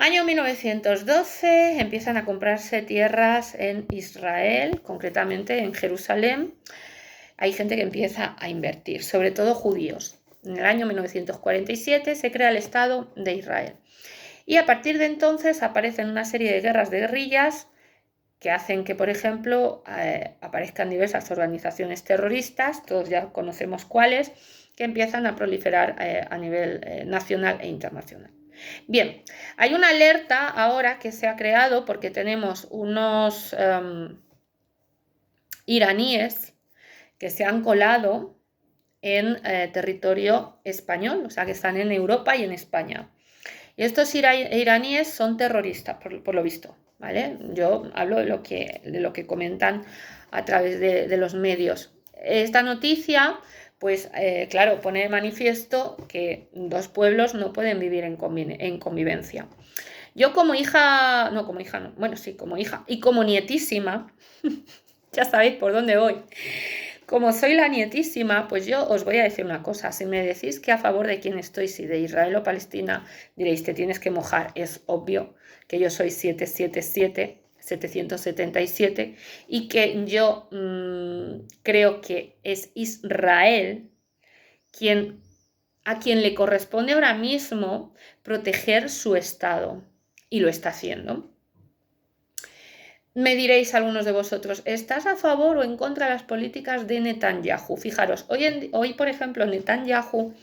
Año 1912 empiezan a comprarse tierras en Israel, concretamente en Jerusalén. Hay gente que empieza a invertir, sobre todo judíos. En el año 1947 se crea el Estado de Israel. Y a partir de entonces aparecen una serie de guerras de guerrillas que hacen que, por ejemplo, aparezcan diversas organizaciones terroristas, todos ya conocemos cuáles, que empiezan a proliferar a nivel nacional e internacional. Bien, hay una alerta ahora que se ha creado porque tenemos unos iraníes que se han colado en territorio español, o sea que están en Europa y en España. Y estos iraníes son terroristas, por lo visto, ¿vale? Yo hablo de lo que comentan a través de los medios. Esta noticia, pues claro, pone de manifiesto que dos pueblos no pueden vivir en convivencia. Yo como hija, no, bueno, sí, como hija y como nietísima, ya sabéis por dónde voy. Como soy la nietísima, pues yo os voy a decir una cosa. Si me decís que a favor de quién estoy, si de Israel o Palestina, diréis, te tienes que mojar. Es obvio que yo soy 777 y que yo creo que es Israel a quien le corresponde ahora mismo proteger su Estado. Y lo está haciendo. Me diréis algunos de vosotros, ¿estás a favor o en contra de las políticas de Netanyahu? Fijaros, hoy por ejemplo, Netanyahu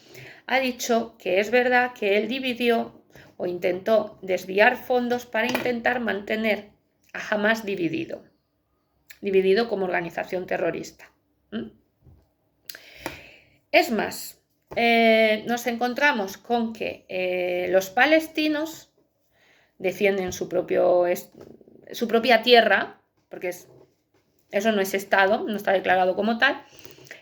ha dicho que es verdad que él dividió o intentó desviar fondos para intentar mantener a Hamas dividido como organización terrorista. Es más, nos encontramos con que los palestinos defienden su propia tierra, porque eso no es Estado, no está declarado como tal,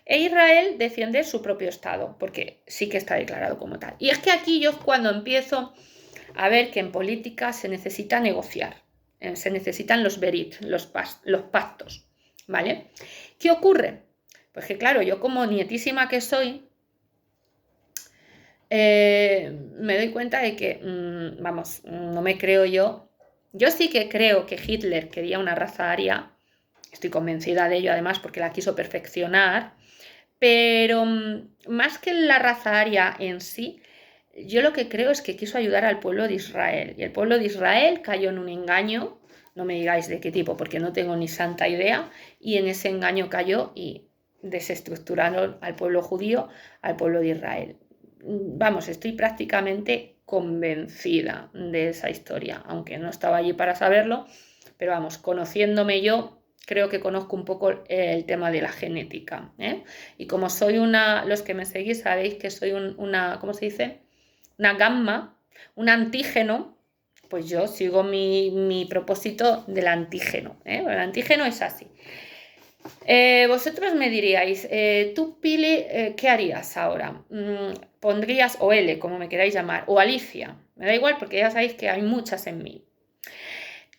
e Israel defiende su propio Estado, porque sí que está declarado como tal. Y es que aquí yo cuando empiezo a ver que en política se necesita negociar, se necesitan los berit, los pactos, ¿vale? ¿Qué ocurre? Pues que claro, yo como nietísima que soy, me doy cuenta de que, vamos, no me creo yo. Yo sí que creo que Hitler quería una raza aria, estoy convencida de ello además porque la quiso perfeccionar, pero más que la raza aria en sí, yo lo que creo es que quiso ayudar al pueblo de Israel. Y el pueblo de Israel cayó en un engaño, no me digáis de qué tipo porque no tengo ni santa idea, y en ese engaño cayó y desestructuraron al pueblo judío, al pueblo de Israel. Vamos, estoy prácticamente convencida de esa historia, aunque no estaba allí para saberlo, pero vamos, conociéndome yo, creo que conozco un poco el tema de la genética, ¿eh? Y como soy los que me seguís sabéis que soy ¿cómo se dice? Una gamma, un antígeno, pues yo sigo mi propósito del antígeno, ¿eh? El antígeno es así. Vosotros me diríais, tú Pili, ¿qué harías ahora? ¿Pondrías o L, como me queráis llamar, o Alicia? Me da igual porque ya sabéis que hay muchas en mí.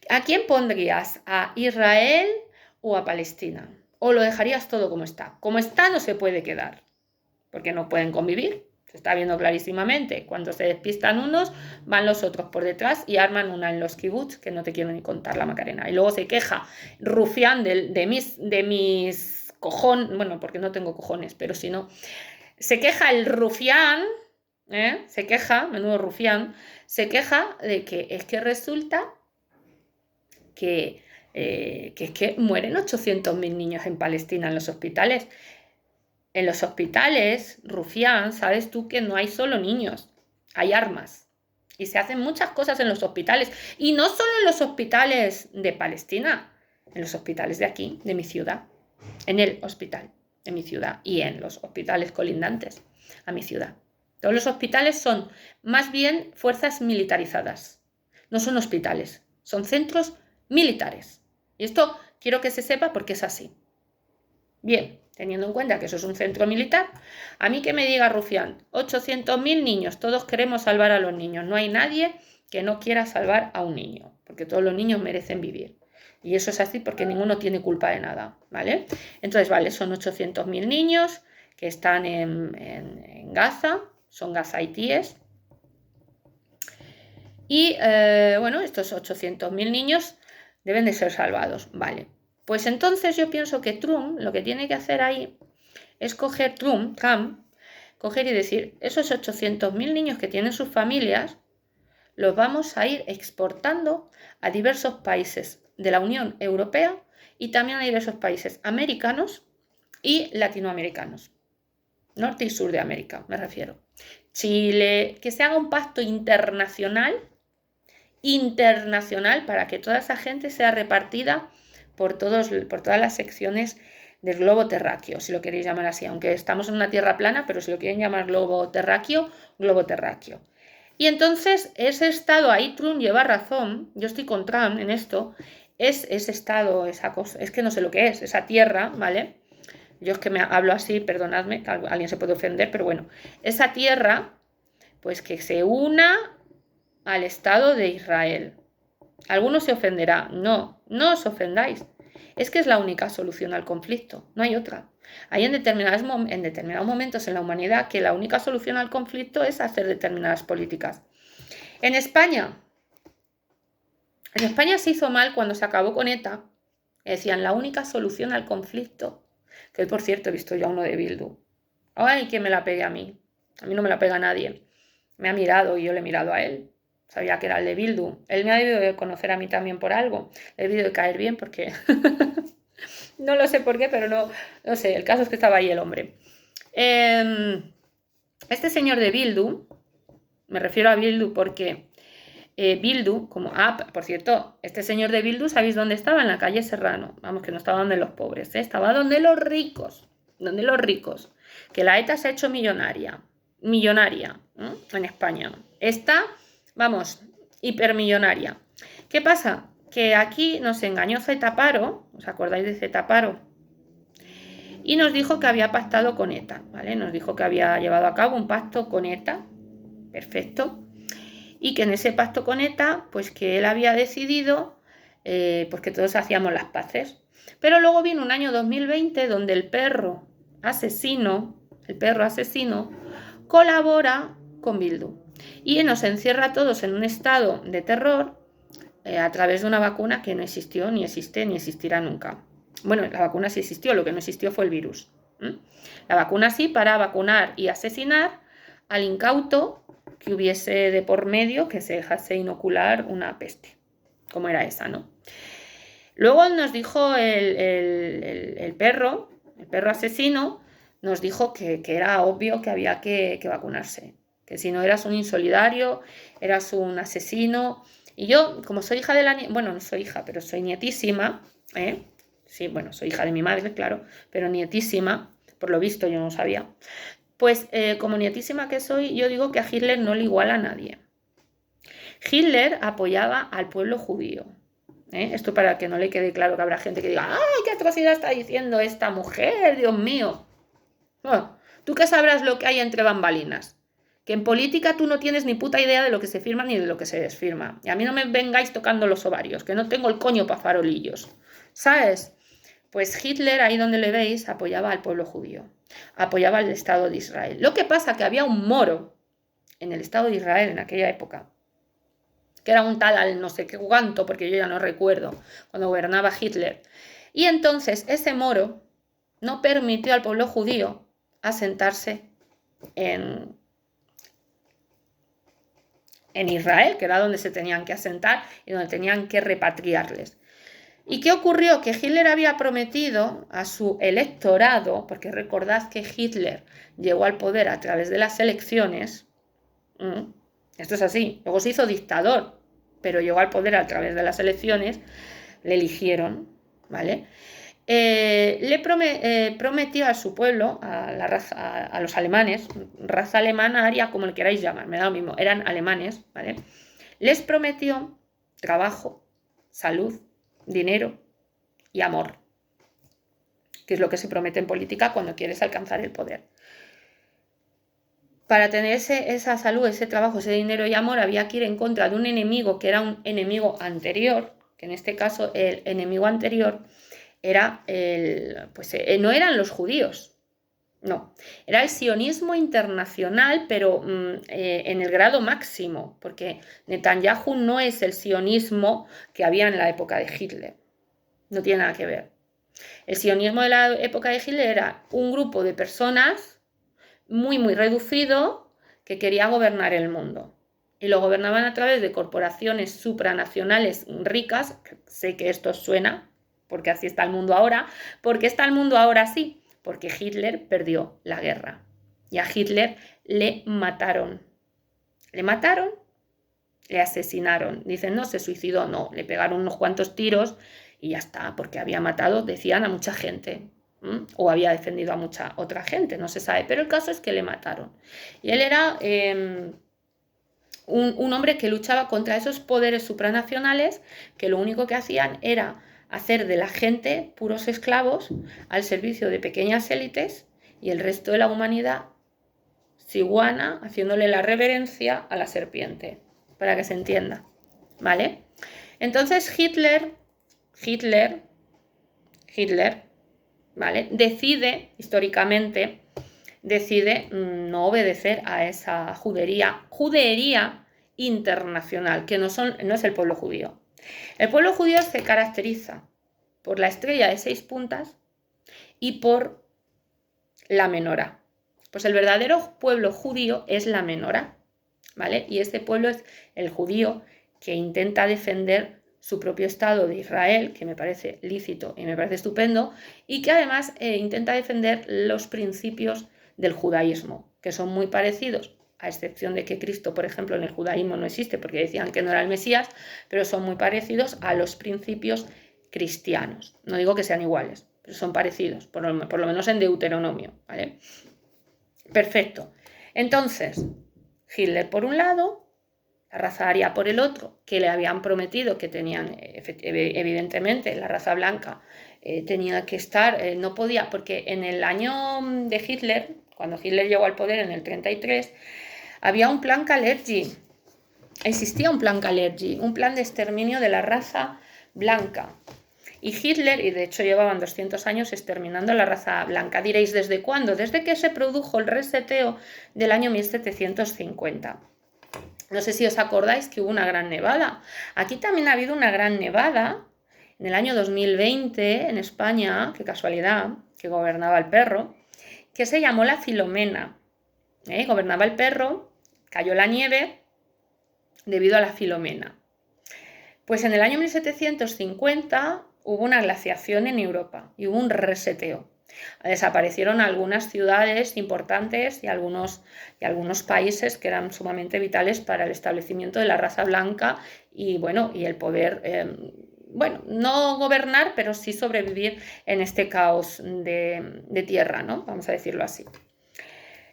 ¿A quién pondrías? ¿A Israel o a Palestina? ¿O lo dejarías todo como está? Como está no se puede quedar, porque no pueden convivir. Se está viendo clarísimamente. Cuando se despistan unos, van los otros por detrás y arman una en los kibbutz, que no te quiero ni contar la Macarena. Y luego se queja rufián de mis cojones, bueno, porque no tengo cojones, pero si no, se queja el rufián, se queja, menudo rufián, se queja de que es que resulta que es que mueren 800.000 niños en Palestina en los hospitales. En los hospitales, rufián, sabes tú que no hay solo niños, hay armas. Y se hacen muchas cosas en los hospitales. Y no solo en los hospitales de Palestina, en los hospitales de aquí, de mi ciudad. En el hospital de mi ciudad y en los hospitales colindantes a mi ciudad. Todos los hospitales son más bien fuerzas militarizadas. No son hospitales, son centros militares. Y esto quiero que se sepa porque es así. Bien, teniendo en cuenta que eso es un centro militar, a mí que me diga rufián, 800.000 niños, todos queremos salvar a los niños, no hay nadie que no quiera salvar a un niño, porque todos los niños merecen vivir. Y eso es así porque ninguno tiene culpa de nada, ¿vale? Entonces, vale, son 800.000 niños que están en Gaza, son gazaitíes. Y bueno, estos 800.000 niños deben de ser salvados. Vale. Pues entonces yo pienso que Trump lo que tiene que hacer ahí es Trump, coger y decir, esos 800.000 niños que tienen sus familias, los vamos a ir exportando a diversos países de la Unión Europea y también a diversos países americanos y latinoamericanos. Norte y sur de América, me refiero. Chile, que se haga un pacto internacional para que toda esa gente sea repartida por todas las secciones del globo terráqueo, si lo queréis llamar así, aunque estamos en una tierra plana, pero si lo quieren llamar globo terráqueo. Y entonces ese estado, ahí Trump lleva razón, yo estoy con Trump en esto, es ese estado, esa cosa, es que no sé lo que es, esa tierra, ¿vale? Yo es que me hablo así, perdonadme, que alguien se puede ofender, pero bueno, esa tierra, pues que se una al Estado de Israel. Algunos se ofenderá. No, no os ofendáis. Es que es la única solución al conflicto, no hay otra. Hay en determinados momentos en la humanidad que la única solución al conflicto es hacer determinadas políticas. En España se hizo mal cuando se acabó con ETA. Decían la única solución al conflicto. Que por cierto he visto ya uno de Bildu. Ay, que me la pegue a mí. A mí no me la pega nadie. Me ha mirado y yo le he mirado a él. Sabía que era el de Bildu. Él me ha debido de conocer a mí también por algo. Le he debido de caer bien porque... no lo sé por qué, pero no sé. El caso es que estaba ahí el hombre. Este señor de Bildu, me refiero a Bildu porque Bildu, como por cierto, este señor de Bildu, ¿sabéis dónde estaba? En la calle Serrano. Vamos, que no estaba donde los pobres, ¿eh? Estaba donde los ricos. Donde los ricos. Que la ETA se ha hecho millonaria en España. Está, vamos, hipermillonaria. ¿Qué pasa? Que aquí nos engañó Zetaparo, ¿os acordáis de Zetaparo? Y nos dijo que había pactado con ETA, ¿vale? Nos dijo que había llevado a cabo un pacto con ETA, perfecto, y que en ese pacto con ETA, pues que él había decidido, pues que todos hacíamos las paces. Pero luego vino un año 2020 donde el perro asesino, colabora con Bildu y nos encierra a todos en un estado de terror a través de una vacuna que no existió, ni existe, ni existirá nunca. Bueno, la vacuna sí existió, lo que no existió fue el virus. La vacuna sí para vacunar y asesinar al incauto que hubiese de por medio que se dejase inocular una peste, como era esa, ¿no? Luego nos dijo el perro asesino, nos dijo que era obvio que había que vacunarse, que si no eras un insolidario, eras un asesino. Y yo, como soy hija de bueno, no soy hija, pero soy nietísima, ¿eh? Sí, bueno, soy hija de mi madre, claro, pero nietísima, por lo visto yo no sabía. Pues como nietísima que soy, yo digo que a Hitler no le iguala a nadie. Hitler apoyaba al pueblo judío. Esto para que no le quede claro que habrá gente que diga, ¡ay, qué atrocidad está diciendo esta mujer, Dios mío! Bueno, ¿tú qué sabrás lo que hay entre bambalinas? Que en política tú no tienes ni puta idea de lo que se firma ni de lo que se desfirma. Y a mí no me vengáis tocando los ovarios, que no tengo el coño para farolillos. ¿Sabes? Pues Hitler, ahí donde le veis, apoyaba al pueblo judío. Apoyaba al Estado de Israel. Lo que pasa que había un moro en el Estado de Israel en aquella época, que era un tal al no sé qué cuánto, porque yo ya no recuerdo, cuando gobernaba Hitler. Y entonces ese moro no permitió al pueblo judío asentarse en Israel, que era donde se tenían que asentar y donde tenían que repatriarles. ¿Y qué ocurrió? Que Hitler había prometido a su electorado, porque recordad que Hitler llegó al poder a través de las elecciones, esto es así, luego se hizo dictador, pero llegó al poder a través de las elecciones, le eligieron, ¿vale? Prometió a su pueblo, a la raza, a los alemanes, raza alemana, aria, como le queráis llamar, me da lo mismo, eran alemanes, ¿vale? Les prometió trabajo, salud, dinero y amor, que es lo que se promete en política cuando quieres alcanzar el poder. Para tener esa salud, ese trabajo, ese dinero y amor, había que ir en contra de un enemigo que era un enemigo anterior, que en este caso el enemigo anterior era no eran los judíos, No, era el sionismo internacional, pero en el grado máximo, porque Netanyahu no es el sionismo que había en la época de Hitler, no tiene nada que ver. El sionismo de la época de Hitler era un grupo de personas muy, muy reducido que quería gobernar el mundo. Y lo gobernaban a través de corporaciones supranacionales ricas. Sé que esto suena, porque así está el mundo ahora. ¿Por qué está el mundo ahora así? Porque Hitler perdió la guerra. Y a Hitler le mataron. Le mataron, le asesinaron. Dicen, no, se suicidó, no. Le pegaron unos cuantos tiros y ya está, porque había matado, decían, a mucha gente. O había defendido a mucha otra gente, no se sabe. Pero el caso es que le mataron. Y él era un hombre que luchaba contra esos poderes supranacionales que lo único que hacían era hacer de la gente puros esclavos al servicio de pequeñas élites y el resto de la humanidad ciguana, haciéndole la reverencia a la serpiente, para que se entienda, ¿vale? Entonces Hitler, ¿vale? Decide, históricamente, no obedecer a esa judería internacional, que no es el pueblo judío. El pueblo judío se caracteriza por la estrella de 6 puntas y por la menorá. Pues el verdadero pueblo judío es la menorá, ¿vale? Y este pueblo es el judío que intenta defender su propio Estado de Israel, que me parece lícito y me parece estupendo, y que además intenta defender los principios del judaísmo, que son muy parecidos, a excepción de que Cristo, por ejemplo, en el judaísmo no existe porque decían que no era el Mesías, pero son muy parecidos a los principios cristianos. No digo que sean iguales, pero son parecidos, por lo menos en Deuteronomio, ¿vale? Perfecto. Entonces, Hitler por un lado, la raza aria por el otro, que le habían prometido que tenían, evidentemente, la raza blanca tenía que estar, no podía, porque en el año de Hitler, cuando Hitler llegó al poder en el 33, había un plan Kalergi, existía un plan Kalergi, un plan de exterminio de la raza blanca. Y Hitler, y de hecho llevaban 200 años exterminando a la raza blanca. Diréis, ¿desde cuándo? Desde que se produjo el reseteo del año 1750. No sé si os acordáis que hubo una gran nevada. Aquí también ha habido una gran nevada en el año 2020 en España, qué casualidad, que gobernaba el perro, que se llamó la Filomena. Gobernaba el perro, cayó la nieve debido a la Filomena. Pues en el año 1750 hubo una glaciación en Europa y hubo un reseteo. Desaparecieron algunas ciudades importantes y algunos países que eran sumamente vitales para el establecimiento de la raza blanca y, bueno, y el poder, no gobernar, pero sí sobrevivir en este caos de tierra, ¿no? Vamos a decirlo así.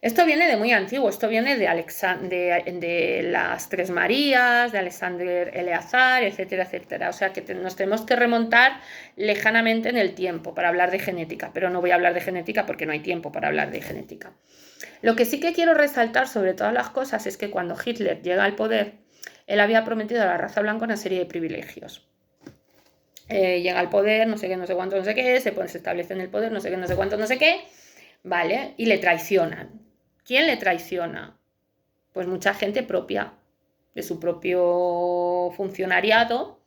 Esto viene de muy antiguo, esto viene de las Tres Marías, de Alexander Eleazar, etcétera, etcétera. O sea que nos tenemos que remontar lejanamente en el tiempo para hablar de genética, pero no voy a hablar de genética porque no hay tiempo para hablar de genética. Lo que sí que quiero resaltar sobre todas las cosas es que cuando Hitler llega al poder, él había prometido a la raza blanca una serie de privilegios. Llega al poder, no sé qué, no sé cuánto, no sé qué, se establece en el poder, no sé qué, no sé cuánto, no sé qué, ¿vale? Y le traicionan. ¿Quién le traiciona? Pues mucha gente propia de su propio funcionariado,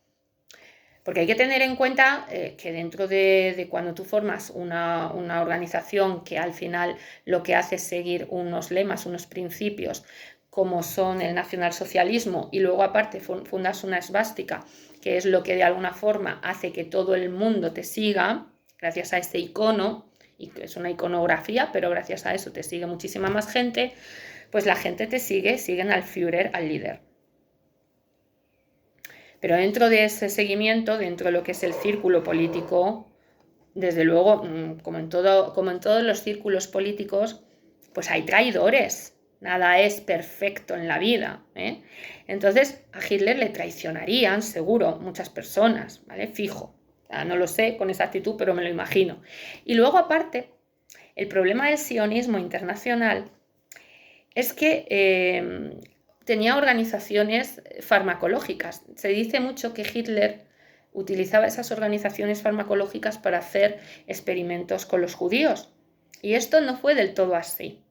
porque hay que tener en cuenta que dentro de cuando tú formas una organización que al final lo que hace es seguir unos lemas, unos principios, como son el nacionalsocialismo, y luego aparte fundas una esvástica, que es lo que de alguna forma hace que todo el mundo te siga, gracias a ese icono, y es una iconografía, pero gracias a eso te sigue muchísima más gente, pues la gente te siguen al Führer, al líder. Pero dentro de ese seguimiento, dentro de lo que es el círculo político, desde luego, como en todos los círculos políticos, pues hay traidores. Nada es perfecto en la vida, ¿eh? Entonces a Hitler le traicionarían, seguro, muchas personas, ¿vale? Fijo. No lo sé con exactitud, pero me lo imagino. Y luego, aparte, el problema del sionismo internacional es que tenía organizaciones farmacológicas. Se dice mucho que Hitler utilizaba esas organizaciones farmacológicas para hacer experimentos con los judíos. Y esto no fue del todo así.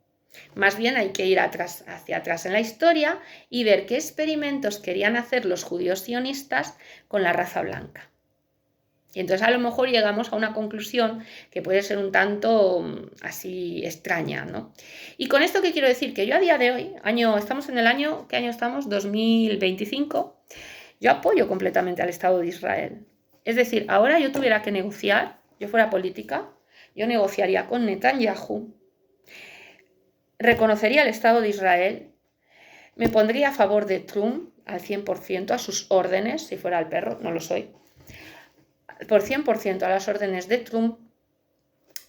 Más bien hay que ir hacia atrás en la historia y ver qué experimentos querían hacer los judíos sionistas con la raza blanca. Y entonces a lo mejor llegamos a una conclusión que puede ser un tanto así extraña, ¿no? Y con esto, ¿qué quiero decir? Que yo a día de hoy, estamos en el año, ¿qué año estamos? 2025, yo apoyo completamente al Estado de Israel. Es decir, ahora yo tuviera que negociar, yo fuera política, yo negociaría con Netanyahu, reconocería el Estado de Israel, me pondría a favor de Trump al 100%, a sus órdenes, si fuera el perro, no lo soy, por 100% a las órdenes de Trump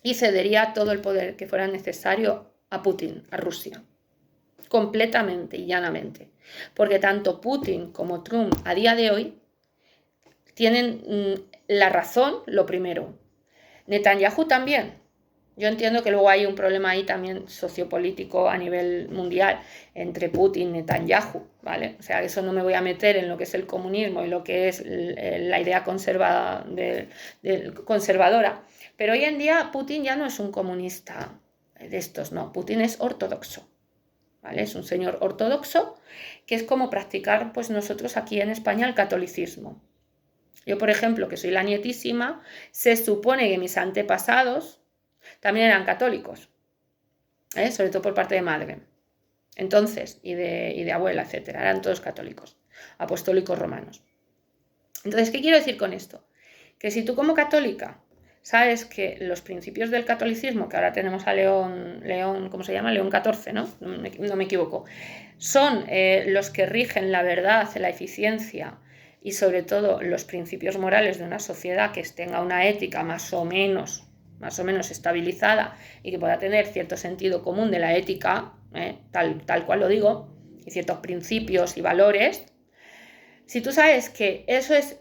y cedería todo el poder que fuera necesario a Putin, a Rusia, completamente y llanamente. Porque tanto Putin como Trump a día de hoy tienen la razón, lo primero. Netanyahu también. Yo entiendo que luego hay un problema ahí también sociopolítico a nivel mundial entre Putin y Netanyahu, ¿vale? O sea, eso no me voy a meter en lo que es el comunismo y lo que es la idea conservadora. Pero hoy en día Putin ya no es un comunista de estos, no. Putin es ortodoxo, ¿vale? Es un señor ortodoxo que es como practicar, pues nosotros aquí en España, el catolicismo. Yo, por ejemplo, que soy la nietísima, se supone que mis antepasados también eran católicos, sobre todo por parte de madre. Entonces, y de abuela, etcétera, eran todos católicos, apostólicos romanos. Entonces, ¿qué quiero decir con esto? Que si tú como católica sabes que los principios del catolicismo, que ahora tenemos a León, ¿cómo se llama? León XIV, ¿no? No me equivoco. Son los que rigen la verdad, la eficiencia y sobre todo los principios morales de una sociedad que tenga una ética más o menos estabilizada y que pueda tener cierto sentido común de la ética, tal cual lo digo, y ciertos principios y valores. Si tú sabes que eso es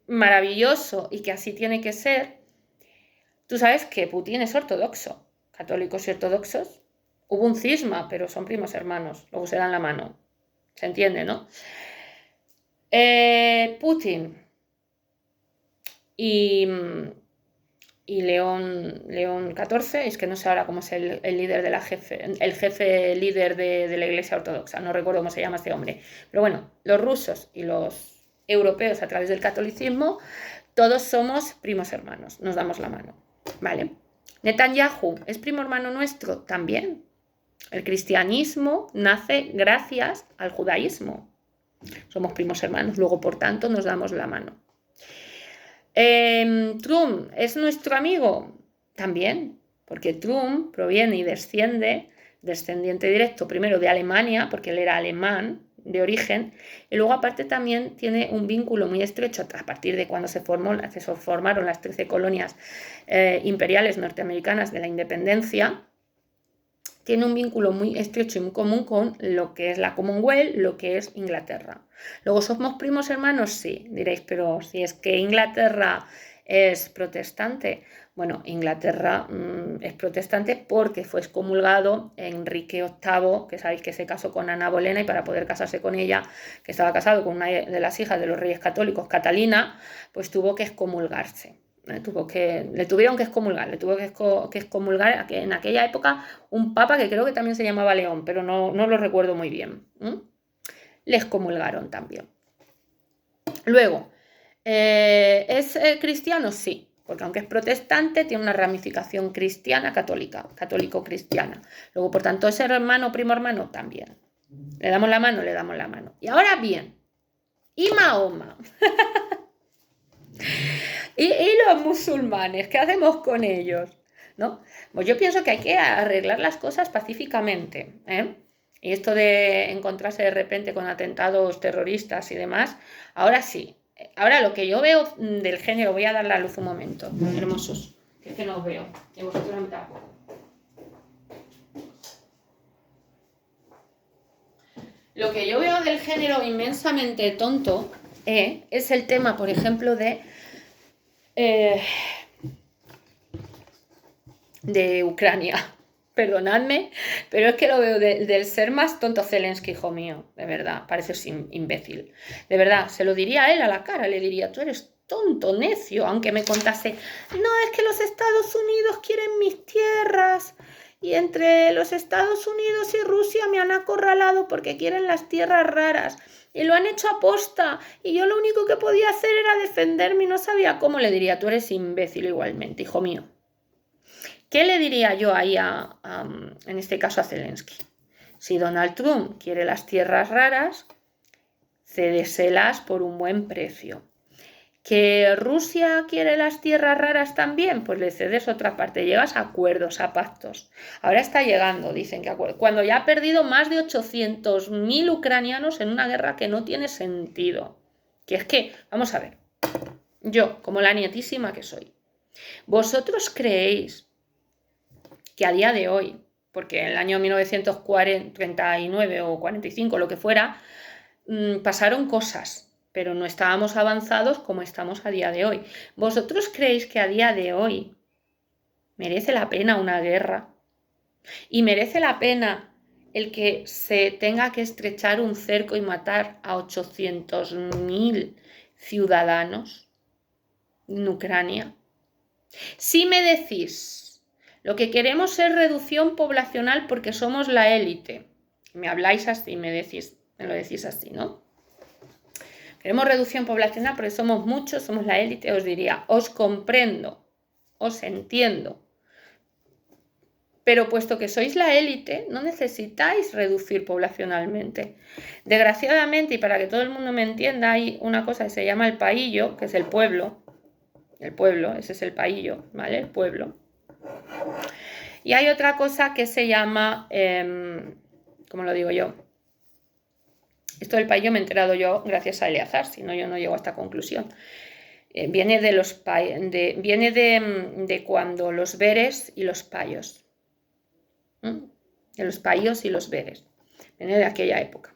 maravilloso y que así tiene que ser, tú sabes que Putin es ortodoxo, católicos y ortodoxos. Hubo un cisma, pero son primos hermanos, luego se dan la mano. ¿Se entiende, no? Putin y León XIV, es que no sé ahora cómo es el líder de el jefe líder de la Iglesia Ortodoxa, no recuerdo cómo se llama este hombre. Pero bueno, los rusos y los europeos a través del catolicismo, todos somos primos hermanos, nos damos la mano, ¿vale? Netanyahu es primo hermano nuestro también. El cristianismo nace gracias al judaísmo. Somos primos hermanos, luego por tanto nos damos la mano. Trump es nuestro amigo también, porque Trump proviene y descendiente directo primero de Alemania, porque él era alemán de origen, y luego aparte también tiene un vínculo muy estrecho a partir de cuando se formaron las 13 colonias imperiales norteamericanas de la independencia. Tiene un vínculo muy estrecho y muy común con lo que es la Commonwealth, lo que es Inglaterra. Luego, ¿somos primos hermanos? Sí, diréis, pero si es que Inglaterra es protestante. Bueno, Inglaterra es protestante porque fue excomulgado Enrique VIII, que sabéis que se casó con Ana Bolena y para poder casarse con ella, que estaba casado con una de las hijas de los reyes católicos, Catalina, pues tuvo que excomulgarse. Le tuvieron que excomulgar, le tuvo que excomulgar en aquella época un papa que creo que también se llamaba León, pero no lo recuerdo muy bien. Le excomulgaron también. Luego, ¿es cristiano? Sí, porque aunque es protestante, tiene una ramificación cristiana católica, católico-cristiana. Luego, por tanto, ¿es hermano, primo hermano? También. ¿Le damos la mano? Le damos la mano. Y ahora bien, y Mahoma. ¿Y los musulmanes? ¿Qué hacemos con ellos? ¿No? Pues yo pienso que hay que arreglar las cosas pacíficamente, ¿eh? Y esto de encontrarse de repente con atentados terroristas y demás, ahora sí. Ahora lo que yo veo del género, voy a dar la luz un momento, hermosos, que es que no os veo, y vosotros no me tampoco. Lo que yo veo del género inmensamente tonto es el tema, por ejemplo, de Ucrania. Perdonadme, pero es que lo veo del ser más tonto Zelensky, hijo mío, de verdad, parece imbécil. De verdad, se lo diría a él a la cara, le diría, tú eres tonto, necio, aunque me contase, no, es que los Estados Unidos quieren mis tierras y entre los Estados Unidos y Rusia me han acorralado porque quieren las tierras raras y lo han hecho a posta y yo lo único que podía hacer era defenderme y no sabía cómo. Le diría, tú eres imbécil igualmente, hijo mío. ¿Qué le diría yo ahí en este caso a Zelensky? Si Donald Trump quiere las tierras raras, cédeselas por un buen precio. ¿Que Rusia quiere las tierras raras también? Pues le cedes otra parte, llegas a acuerdos, a pactos. Ahora está llegando, dicen que acuerdos. Cuando ya ha perdido más de 800.000 ucranianos en una guerra que no tiene sentido. Que es que, vamos a ver, yo, como la nietísima que soy, ¿vosotros creéis que a día de hoy, porque en el año 1939 o 45, lo que fuera, pasaron cosas, pero no estábamos avanzados como estamos a día de hoy? ¿Vosotros creéis que a día de hoy merece la pena una guerra? ¿Y merece la pena el que se tenga que estrechar un cerco y matar a 800.000 ciudadanos en Ucrania? Si me decís, lo que queremos es reducción poblacional porque somos la élite, me habláis así, me lo decís así, ¿no? Queremos reducción poblacional porque somos muchos, somos la élite, os diría, os comprendo, os entiendo. Pero puesto que sois la élite, no necesitáis reducir poblacionalmente. Desgraciadamente, y para que todo el mundo me entienda, hay una cosa que se llama el paíllo, que es el pueblo. El pueblo, ese es el paíllo, ¿vale? El pueblo. Y hay otra cosa que se llama, ¿cómo lo digo yo? Esto del paíllo me he enterado yo gracias a Eleazar, si no yo no llego a esta conclusión. Viene de cuando los veres y los payos. De los payos y los veres. Viene de aquella época.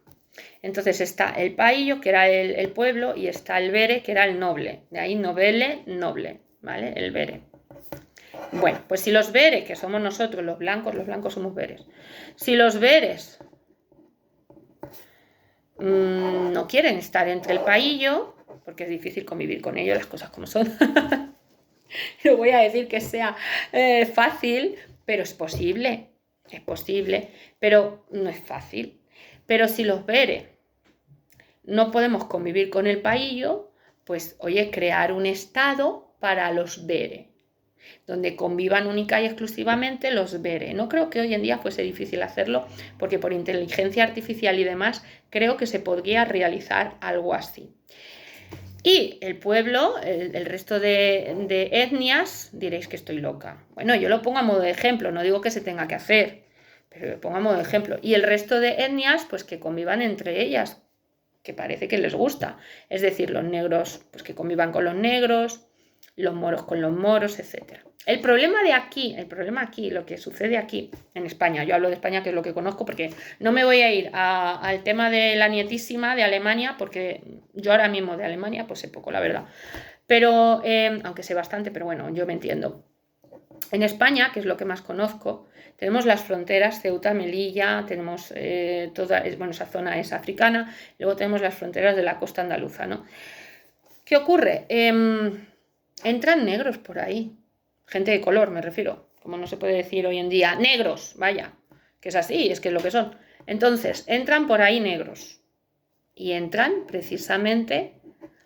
Entonces está el paíllo, que era el pueblo, y está el vere, que era el noble. De ahí novele, noble, ¿vale? El vere. Bueno, pues si los veres, que somos nosotros los blancos somos veres. Si los veres no quieren estar entre el paíllo, porque es difícil convivir con ellos, las cosas como son. No voy a decir que sea fácil, pero es posible, pero no es fácil. Pero si los veres no podemos convivir con el paíllo, pues oye, crear un estado para los veres, donde convivan única y exclusivamente los veres. No creo que hoy en día fuese difícil hacerlo, porque por inteligencia artificial y demás, creo que se podría realizar algo así. Y el pueblo, el resto de etnias, diréis que estoy loca. Bueno, yo lo pongo a modo de ejemplo, no digo que se tenga que hacer, pero lo pongo a modo de ejemplo. Y el resto de etnias, pues que convivan entre ellas, que parece que les gusta. Es decir, los negros, pues que convivan con los negros, los moros con los moros, etc. El problema aquí, lo que sucede aquí en España, yo hablo de España que es lo que conozco porque no me voy a ir al tema de la nietísima de Alemania, porque yo ahora mismo de Alemania pues sé poco, la verdad. Pero, aunque sé bastante, pero bueno, yo me entiendo. En España, que es lo que más conozco, tenemos las fronteras Ceuta, Melilla, tenemos esa zona es africana, luego tenemos las fronteras de la costa andaluza, ¿no? ¿Qué ocurre? Entran negros por ahí, gente de color me refiero, como no se puede decir hoy en día, negros, vaya, que es así, es que es lo que son. Entonces, entran por ahí negros y entran precisamente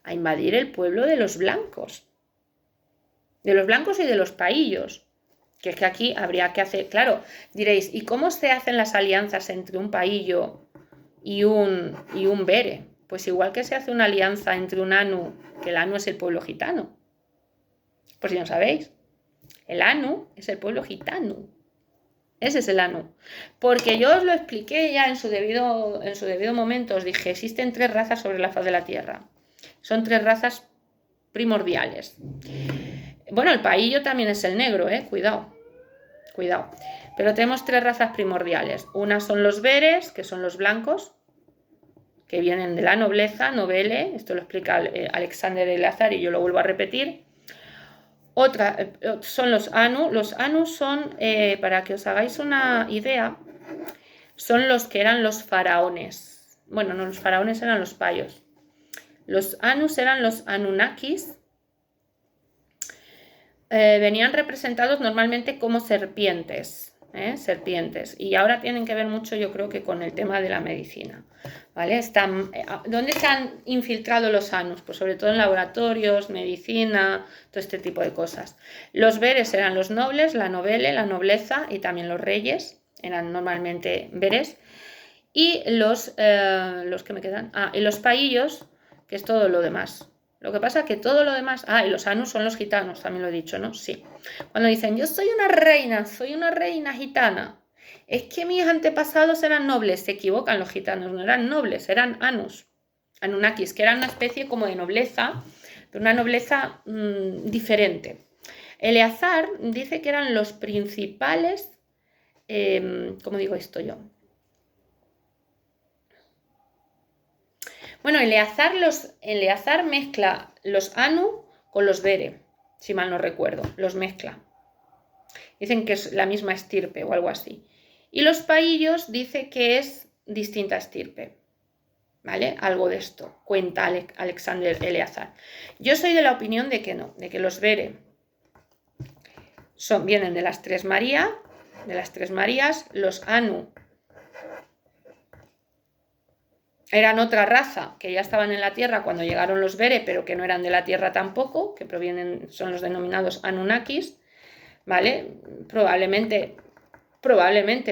a invadir el pueblo de los blancos y de los paíllos, que es que aquí habría que hacer, claro, diréis, ¿y cómo se hacen las alianzas entre un paíllo y un vere? Pues igual que se hace una alianza entre un anu, que el anu es el pueblo gitano. Por si no sabéis, el anu es el pueblo gitano. Ese es el anu. Porque yo os lo expliqué ya en su debido momento. Os dije, existen 3 razas sobre la faz de la Tierra. Son 3 razas primordiales. Bueno, el paíllo también es el negro, cuidado. Pero tenemos 3 razas primordiales. Una son los veres, que son los blancos, que vienen de la nobleza, novele. Esto lo explica Alexander Eleazar y yo lo vuelvo a repetir. Otra son los anu. Los anu son, para que os hagáis una idea, son los que eran los faraones. Bueno, no, los faraones eran los payos. Los anus eran los anunnakis, venían representados normalmente como serpientes, serpientes, y ahora tienen que ver mucho, yo creo que con el tema de la medicina, ¿vale? ¿Dónde se han infiltrado los anus? Pues sobre todo en laboratorios, medicina, todo este tipo de cosas. Los veres eran los nobles, la nobele, la nobleza, y también los reyes eran normalmente veres, y los que me quedan, y los paillos, que es todo lo demás. Lo que pasa es que todo lo demás, y los anus son los gitanos, también lo he dicho, ¿no? Sí. Cuando dicen, yo soy una reina gitana, es que mis antepasados eran nobles, se equivocan los gitanos, no eran nobles, eran anus, anunnakis, que eran una especie como de nobleza, pero una nobleza diferente. Eleazar dice que eran los principales, ¿cómo digo esto yo? Bueno, Eleazar mezcla los Anu con los Bere, si mal no recuerdo, los mezcla. Dicen que es la misma estirpe o algo así. Y los Paillos dice que es distinta estirpe. ¿Vale? Algo de esto cuenta Alexander Eleazar. Yo soy de la opinión de que no, de que los Bere vienen de las Tres Marías, los Anu eran otra raza que ya estaban en la Tierra cuando llegaron los Bere, pero que no eran de la Tierra tampoco, que son los denominados Anunnakis, ¿vale? Probablemente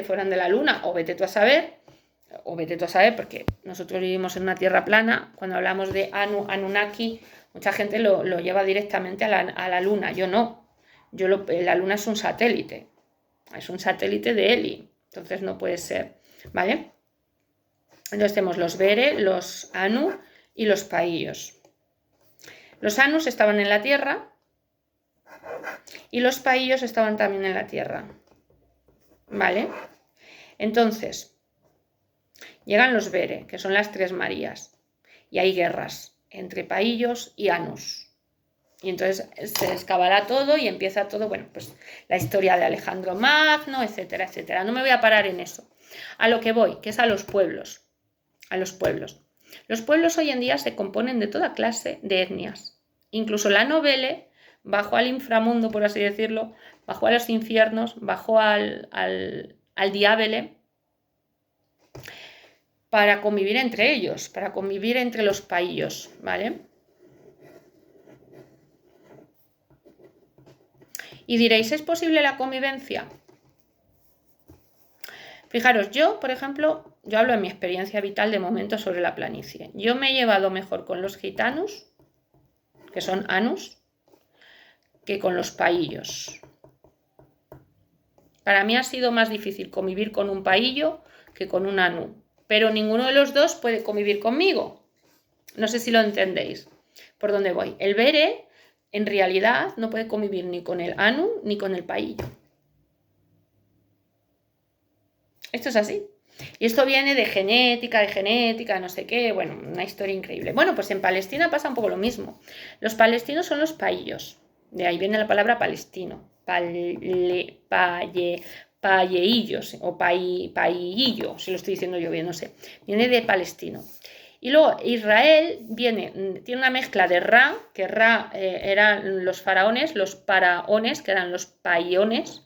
fueran de la Luna, o vete tú a saber, porque nosotros vivimos en una Tierra plana. Cuando hablamos de Anunnaki, mucha gente lo lleva directamente a la Luna. Yo no. La Luna es un satélite de Heli, entonces no puede ser, ¿vale? Entonces tenemos los Bere, los Anu y los Paillos. Los Anus estaban en la Tierra y los Paillos estaban también en la Tierra. ¿Vale? Entonces, llegan los Bere, que son las Tres Marías, y hay guerras entre Paillos y Anus. Y entonces se descabala todo y empieza todo, bueno, pues la historia de Alejandro Magno, etcétera, etcétera. No me voy a parar en eso. A lo que voy, que es a los pueblos. Los pueblos hoy en día se componen de toda clase de etnias. Incluso la nobele bajó al inframundo, por así decirlo, bajó a los infiernos, bajó al diabele para convivir entre ellos, para convivir entre los paillos, ¿vale? Y diréis, ¿es posible la convivencia? Fijaros, yo, por ejemplo, yo hablo de mi experiencia vital de momento sobre la planicie. Yo me he llevado mejor con los gitanos, que son anus, que con los paillos. Para mí ha sido más difícil convivir con un paillo que con un anu, pero ninguno de los dos puede convivir conmigo. No sé si lo entendéis por dónde voy. El bere, en realidad, no puede convivir ni con el anu ni con el paillo. Esto es así. Y esto viene de genética, no sé qué, bueno, una historia increíble. Bueno, pues en Palestina pasa un poco lo mismo. Los palestinos son los paillos, de ahí viene la palabra palestino, payeillos o paillillo, si lo estoy diciendo yo bien, no sé, viene de palestino. Y luego Israel tiene una mezcla de Ra, que Ra eran los faraones, los paraones, que eran los payones,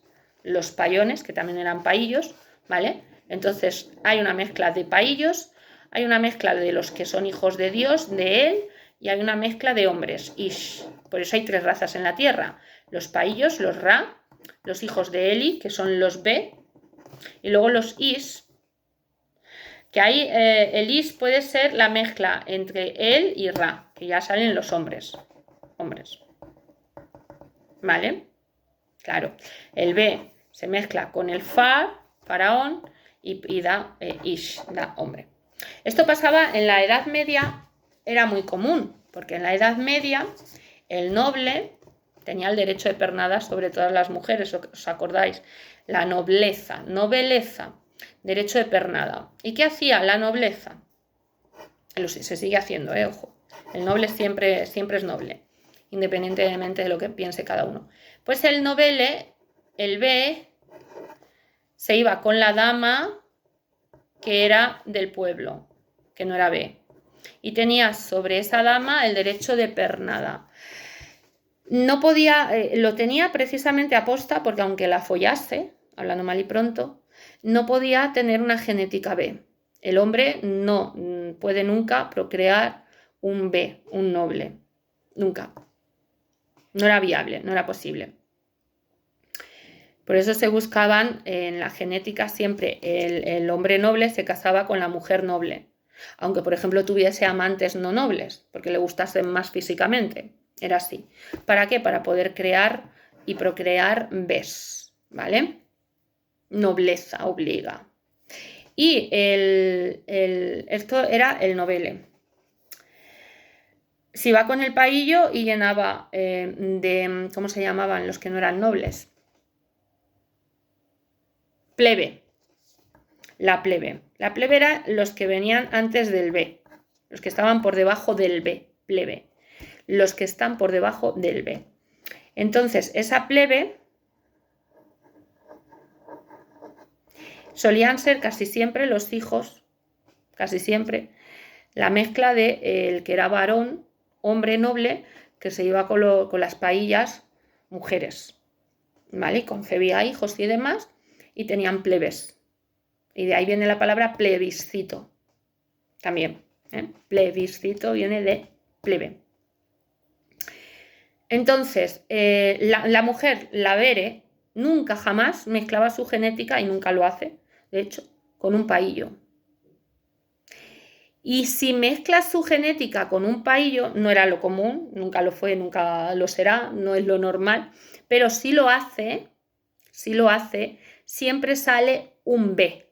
que también eran paillos, ¿vale? Entonces hay una mezcla de paillos, hay una mezcla de los que son hijos de Dios, de él, y hay una mezcla de hombres, Ish. Por eso hay tres razas en la tierra: los paillos, los Ra, los hijos de Eli, que son los Be, y luego los Ish, que ahí el Ish puede ser la mezcla entre él y Ra, que ya salen los hombres. ¿Vale? Claro, el Be se mezcla con el faraón, y da Ish, da hombre. Esto pasaba en la Edad Media, era muy común, porque en la Edad Media el noble tenía el derecho de pernada sobre todas las mujeres, ¿os acordáis? La nobleza, derecho de pernada. ¿Y qué hacía la nobleza? Se sigue haciendo, ojo. El noble siempre es noble, independientemente de lo que piense cada uno. Pues el nobele, el B, se iba con la dama que era del pueblo, que no era B, y tenía sobre esa dama el derecho de pernada. No podía, lo tenía precisamente aposta porque aunque la follase, hablando mal y pronto, no podía tener una genética B. El hombre no puede nunca procrear un B, un noble. Nunca. No era viable, no era posible. Por eso se buscaban en la genética siempre el hombre noble se casaba con la mujer noble. Aunque, por ejemplo, tuviese amantes no nobles, porque le gustasen más físicamente. Era así. ¿Para qué? Para poder crear y procrear bes, ¿vale? Nobleza obliga. Y esto era el novele. Si va con el paillo y llenaba de, ¿cómo se llamaban los que no eran nobles? Plebe. La plebe. La plebe era los que venían antes del B, los que estaban por debajo del B, plebe. Los que están por debajo del B. Entonces, esa plebe solían ser casi siempre los hijos, casi siempre, la mezcla de el que era varón, hombre noble, que se iba con las paillas, mujeres, ¿vale? Y concebía hijos y demás, y tenían plebes. Y de ahí viene la palabra plebiscito, también. Plebiscito viene de plebe. Entonces, la mujer, la Bere, nunca jamás mezclaba su genética y nunca lo hace, de hecho, con un paillo. Y si mezcla su genética con un paillo, no era lo común, nunca lo fue, nunca lo será, no es lo normal, pero si lo hace, siempre sale un B.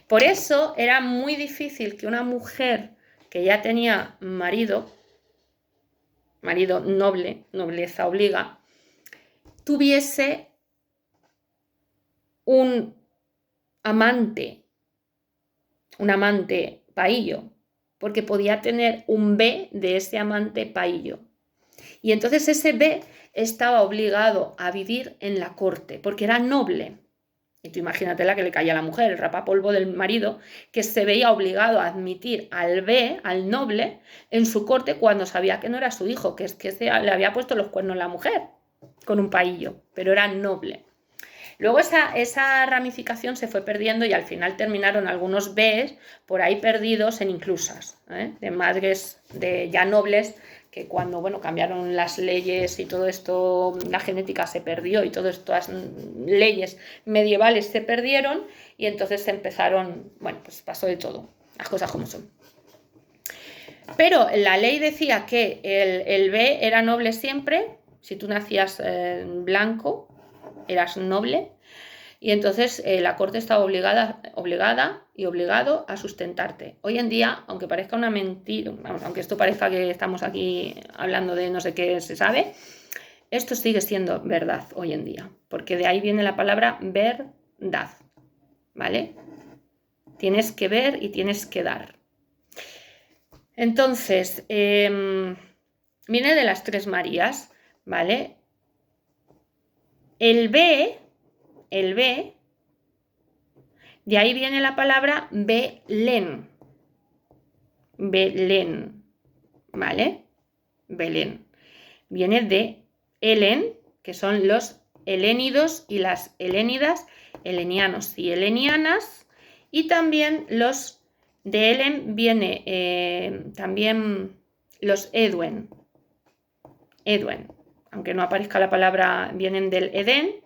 Por eso era muy difícil que una mujer que ya tenía marido noble, nobleza obliga, tuviese un amante paillo, porque podía tener un B de ese amante paillo. Y entonces ese B estaba obligado a vivir en la corte, porque era noble. Y tú imagínate la que le caía a la mujer, el rapapolvo del marido, que se veía obligado a admitir al B, al noble, en su corte cuando sabía que no era su hijo, que es que le había puesto los cuernos a la mujer con un paillo, pero era noble. Luego esa ramificación se fue perdiendo y al final terminaron algunos Bs por ahí perdidos en inclusas, de madres de ya nobles, que cuando cambiaron las leyes y todo esto, la genética se perdió y todas estas leyes medievales se perdieron y entonces empezaron, pues pasó de todo, las cosas como son. Pero la ley decía que el B era noble siempre, si tú nacías blanco, eras noble, y entonces la corte estaba obligada y obligado a sustentarte. Hoy en día, aunque parezca una mentira, aunque esto parezca que estamos aquí hablando de no sé qué se sabe, esto sigue siendo verdad hoy en día, porque de ahí viene la palabra verdad, ¿vale? Tienes que ver y tienes que dar. Entonces, viene de las tres Marías, ¿vale? El B, de ahí viene la palabra Belén. Belén, ¿vale? Belén. Viene de Helen, que son los helénidos y las helénidas, helenianos y helenianas, y también los de Helen viene también los Eduen, aunque no aparezca la palabra, vienen del Edén,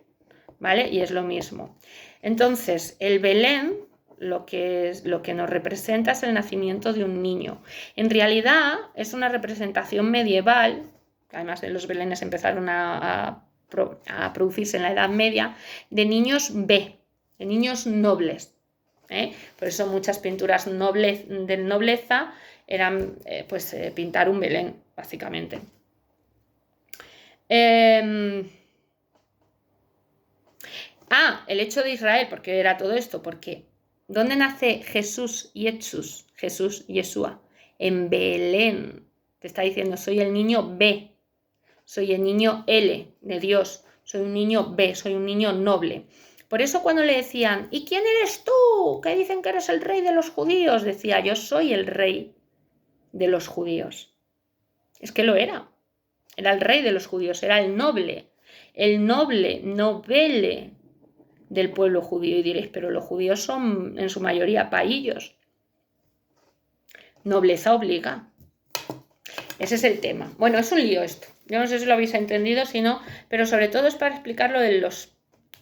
¿vale? Y es lo mismo. Entonces, el Belén lo que nos representa es el nacimiento de un niño. En realidad es una representación medieval, además de los Belenes empezaron a producirse en la Edad Media, de niños B, de niños nobles. Por eso muchas pinturas de nobleza eran pintar un Belén, básicamente. El hecho de Israel, porque era todo esto, porque ¿dónde nace Jesús Yeshua? En Belén. Te está diciendo, soy el niño B, soy el niño L de Dios, soy un niño B, soy un niño noble. Por eso cuando le decían, ¿y quién eres tú? Que dicen que eres el rey de los judíos, decía, yo soy el rey de los judíos. Es que lo era. era el rey de los judíos, era el noble, nobele del pueblo judío. Y diréis, pero los judíos son en su mayoría paillos. Nobleza obliga. Ese es el tema. Bueno, es un lío esto. Yo no sé si lo habéis entendido, si no, pero sobre todo es para explicar lo de los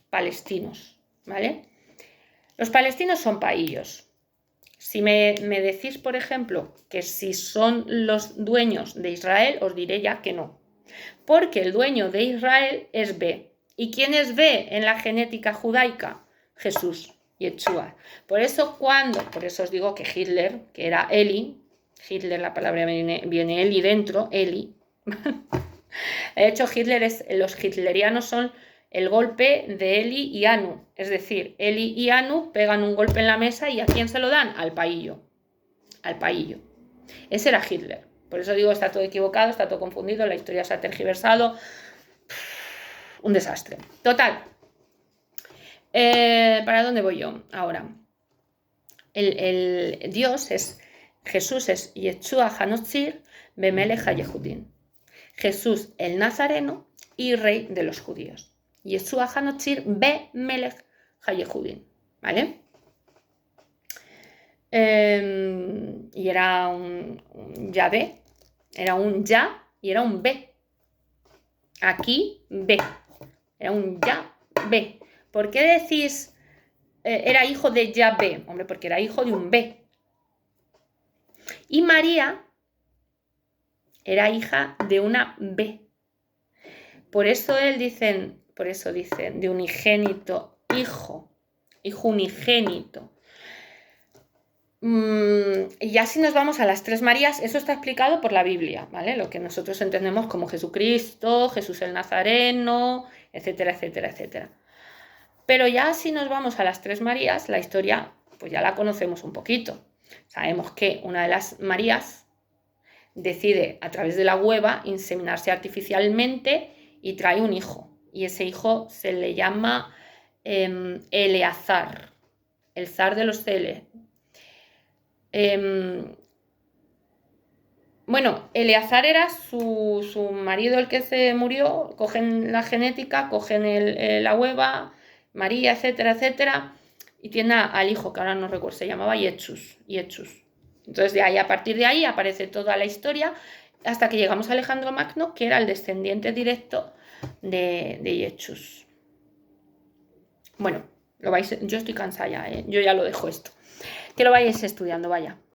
palestinos, ¿vale? Los palestinos son paillos. Si me decís, por ejemplo, que si son los dueños de Israel, os diré ya que no. Porque el dueño de Israel es B. ¿Y quién es B en la genética judaica? Jesús, Yeshua. Por eso os digo que Hitler, que era Eli, Hitler, la palabra viene Eli dentro, Eli. De hecho, los hitlerianos son el golpe de Eli y Anu. Es decir, Eli y Anu pegan un golpe en la mesa y ¿a quién se lo dan? Al paillo. Al paillo. Ese era Hitler. Por eso digo, está todo equivocado, está todo confundido, la historia se ha tergiversado. Un desastre. Total. ¿Para dónde voy yo ahora? El Dios es, Jesús es Yeshua Hanotzir Bemelech HaYehudin. Jesús el Nazareno y rey de los judíos. Yeshua Hanotzir Bemelech HaYehudin. ¿Vale? Y era un Yahvé, era un Ya y era un B. Aquí B, era un Yahvé. ¿Por qué decís era hijo de Yahvé? Hombre, porque era hijo de un B. Y María era hija de una B. Por eso dicen, de unigénito, hijo unigénito. Y ya si nos vamos a las tres Marías, eso está explicado por la Biblia, ¿vale? Lo que nosotros entendemos como Jesucristo, Jesús el Nazareno, etcétera, etcétera, etcétera. Pero ya si nos vamos a las tres Marías, la historia pues ya la conocemos un poquito. Sabemos que una de las Marías decide a través de la hueva inseminarse artificialmente y trae un hijo. Y ese hijo se le llama Eleazar, el zar de los celes. Bueno, Eleazar era su marido, el que se murió. Cogen la genética, cogen la hueva, María, etcétera, etcétera, y tiene al hijo, que ahora no recuerdo, se llamaba Yechus. Entonces, a partir de ahí aparece toda la historia hasta que llegamos a Alejandro Magno, que era el descendiente directo de Yechus. Bueno, yo estoy cansada ya, yo ya lo dejo esto. Que lo vayáis estudiando, vaya.